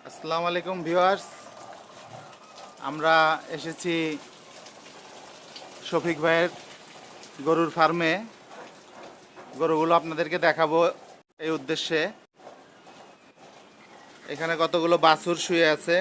আসসালামু আলাইকুম ভিউয়ার্স, আমরা এসেছি শফিক ভাইয়ের গরুর ফার্মে। গরুগুলো আপনাদেরকে দেখাবো এই উদ্দেশ্যে। এখানে কতগুলো বাছুর শুয়ে আছে।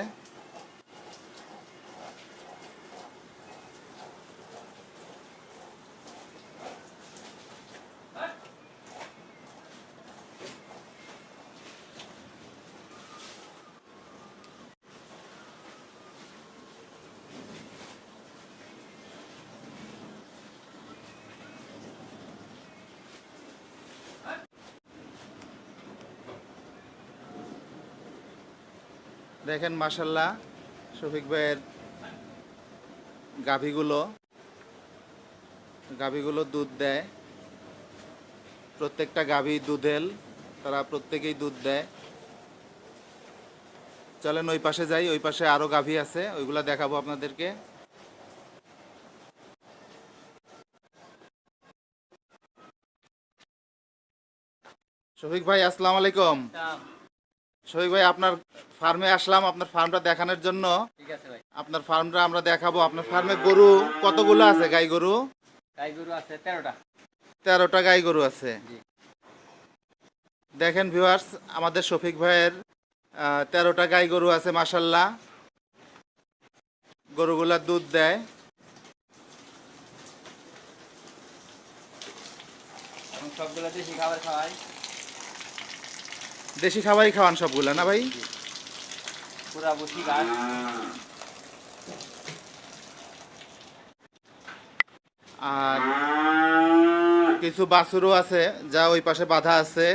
দেখেন মাশাল্লাহ, শফিক ভাইয়ের গাভীগুলো গাভীগুলো দুধ দেয়। প্রত্যেকটা গাভী দুধেল, তারা প্রত্যেকেই দুধ দেয়। চলেন ওই পাশে যাই, ওই পাশে আরো গাভী আছে, ওইগুলা দেখাবো আপনাদেরকে। শফিক ভাই আসসালামু আলাইকুম। শফিক ভাই, আপনার ফার্মে আসলাম আপনার ফার্মটা দেখানোর জন্য। ঠিক আছে ভাই। আপনার ফার্মটা আমরা দেখাবো। আপনার ফার্মে গরু কতগুলো আছে? গাই গরু গাই গরু আছে 13টা। 13টা গাই গরু আছে। জি। দেখেন ভিউয়ার্স, আমাদের শফিক ভাইয়ের 13টা গাই গরু আছে মাশাল্লাহ। গরুগুলা দুধ দেয়। এখন সবগুলো দেশি খাবার খাওয়াই। দেশি খাবারই খাওয়ান সবগুলা না ভাই? পুরা বসি ঘাস। আর কিছু বাছুরও আছে যা ওই পাশে বাঁধা আছে।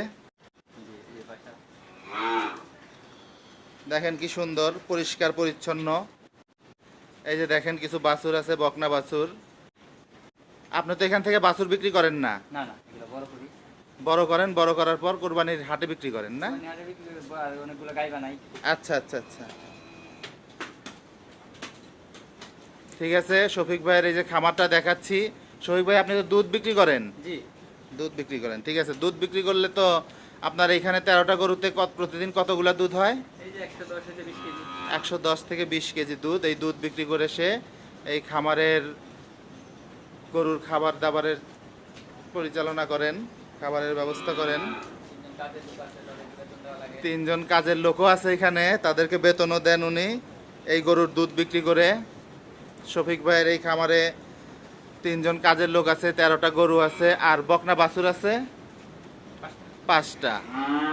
দেখেন কি সুন্দর পরিষ্কার পরিচ্ছন্ন। এই যে দেখেন কিছু বাছুর আছে, বকনা বাছুর। আপনি তো এখান থেকে বাছুর বিক্রি করেন না? না না, এগুলো বড় করি। বড় করেন, বড় করার পর কোরবানির হাটে বিক্রি করেন না? মানে হাটে বিক্রি করে আর অনেকগুলো গাই বানাই। আচ্ছা আচ্ছা আচ্ছা, ঠিক আছে। শফিক ভাইয়ের এই যে খামারটা দেখাচ্ছি। শফিক ভাই, আপনি তো দুধ বিক্রি করেন? জি। দুধ বিক্রি করেন, ঠিক আছে। দুধ বিক্রি করলে তো আপনার এখানে 13টা গরুতে প্রতিদিন কতগুলা দুধ হয়? এই যে 110 থেকে 20 কেজি। 110 থেকে 20 কেজি দুধ। এই দুধ বিক্রি করে সে এই খামারের গরুর খাবার দাবারের পরিচালনা করেন, খাবারের ব্যবস্থা করেন। তিনজন কাজের লোক আছে, তাদেরকে বেতন দেওয়া লাগে। 3জন কাজের লোকও আছে এখানে, তাদেরকে বেতনও দেন উনি এই গরুর দুধ বিক্রি করে। শফিক ভাইয়ের এই খামারে 3জন কাজের লোক আছে, 13টা গরু আছে। আর বকনা বাছুর আছে 5টা।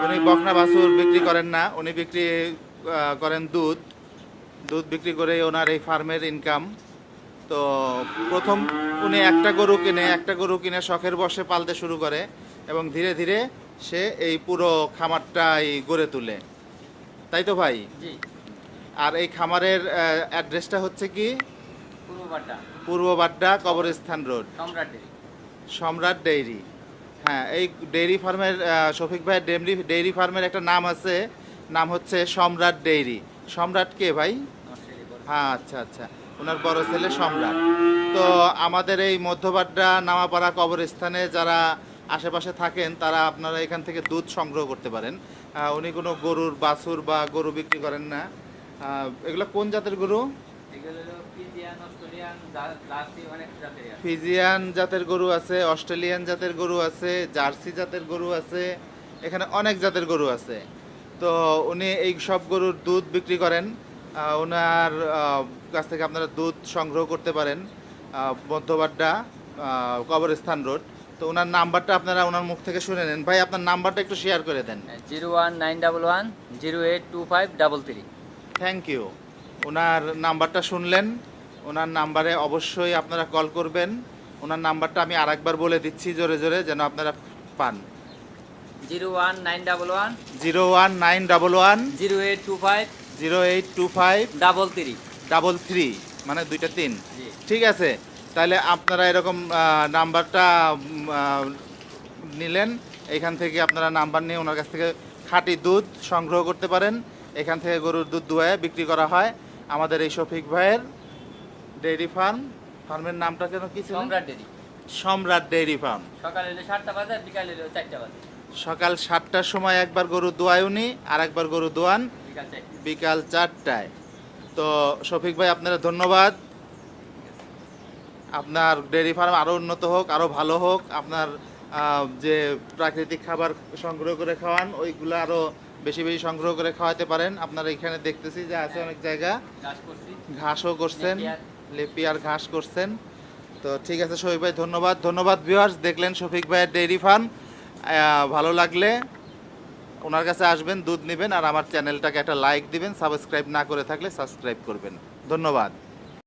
উনি বকনা বাছুর বিক্রি করেন না, উনি বিক্রি করেন দুধ। দুধ বিক্রি করে ওনার এই ফার্মের ইনকাম। তো প্রথম উনি একটা গরু কিনে শখের বশে পালতে শুরু করে এবং ধীরে ধীরে সে এই পুরো খামারটাই গড়ে তোলে, তাই তো ভাই? জি। আর এই খামারের অ্যাড্রেসটা হচ্ছে কি? পূর্ব বাড্ডা, পূর্ব বাড্ডা, কবরস্থান রোড, সম্রাট ডেইরি। সম্রাট ডেইরি। হ্যাঁ, এই ডেইরি ফার্মের শফিক ভাইয়ের ডেইরি ফার্মের একটা নাম আছে, নাম হচ্ছে সম্রাট ডেইরি। সম্রাট কে ভাই? হ্যাঁ, আচ্ছা আচ্ছা, ওনার বড় ছেলে সম্রাট। তো আমাদের এই মধ্যবাড্ডা, নামাপাড়া, কবরস্থানে যারা আশেপাশে থাকেন তারা আপনারা এখান থেকে দুধ সংগ্রহ করতে পারেন। উনি কোনো গরুর বাছুর বা গরু বিক্রি করেন না। এগুলো কোন জাতের গরু? এগুলো হলো ফ্রিজিয়ান, অস্ট্রেলিয়ান, জার্সি, অনেক জাতের আছে। ফিজিয়ান জাতের গরু আছে, অস্ট্রেলিয়ান জাতের গরু আছে, জার্সি জাতের গরু আছে, এখানে অনেক জাতের গরু আছে। তো উনি এই সব গরুর দুধ বিক্রি করেন। ওনার কাছ থেকে আপনারা দুধ সংগ্রহ করতে পারেন মধ্যবাড্ডা, কবরস্থান রোড। তো ওনার নাম্বারটা আপনারা ওনার মুখ থেকে শুনে নেন। ভাই, আপনার নাম্বারটা একটু শেয়ার করে দেন। 01911 082533। Thank you. ওনার নাম্বারটা শুনলেন, ওনার নাম্বারে অবশ্যই আপনারা কল করবেন। ওনার নাম্বারটা আমি আরেকবার বলে দিচ্ছি জোরে জোরে, যেন আপনারা পান। 01911 01911 0825 0825 33। মানে দুইটা 3। জি। ঠিক আছে, তাহলে আপনারা এরকম নাম্বারটা নিলেন। এখান থেকে আপনারা নাম্বার নিয়ে ওনার কাছ থেকে খাঁটি দুধ সংগ্রহ করতে পারেন। এখান থেকে গরুর দুধ দুয়ায় বিক্রি করা হয়। আমাদের এই শফিক ভাইয়ের ডেইরি ফার্মের নামটা কেন কি ছিল? সম্রাট ডেইরি। সম্রাট ডেইরি ফার্ম। সকালে হলে 7টা বাজে, বিকালে হলে 4টা বাজে। সকাল 7টার সময় একবার গরু দোয়ায় উনি, আর একবার গরু দোয়ান। বিকাল 4টা। বিকাল 4টায়। তো শফিক ভাই আপনারা ধন্যবাদ। আপনার ডেয়ারি ফার্ম আরও উন্নত হোক, আরও ভালো হোক। আপনার যে প্রাকৃতিক খাবার সংগ্রহ করে খাওয়ান ওইগুলো আরও বেশি বেশি সংগ্রহ করে খাওয়াতে পারেন। আপনারা এখানে দেখতেছি যে আছে অনেক জায়গা, চাষ করছি। ঘাসও করছেন, নেপিয়ার। লেপিয়ার ঘাস করছেন। তো ঠিক আছে শফিক ভাই, ধন্যবাদ। ধন্যবাদ ভিউয়ার্স, দেখলেন শফিক ভাইয়ের ডেইরি ফার্ম। ভালো লাগলে ওনার কাছে আসবেন, দুধ নেবেন, আর আমার চ্যানেলটাকে একটা লাইক দিবেন, সাবস্ক্রাইব না করে থাকলে সাবস্ক্রাইব করবেন। ধন্যবাদ।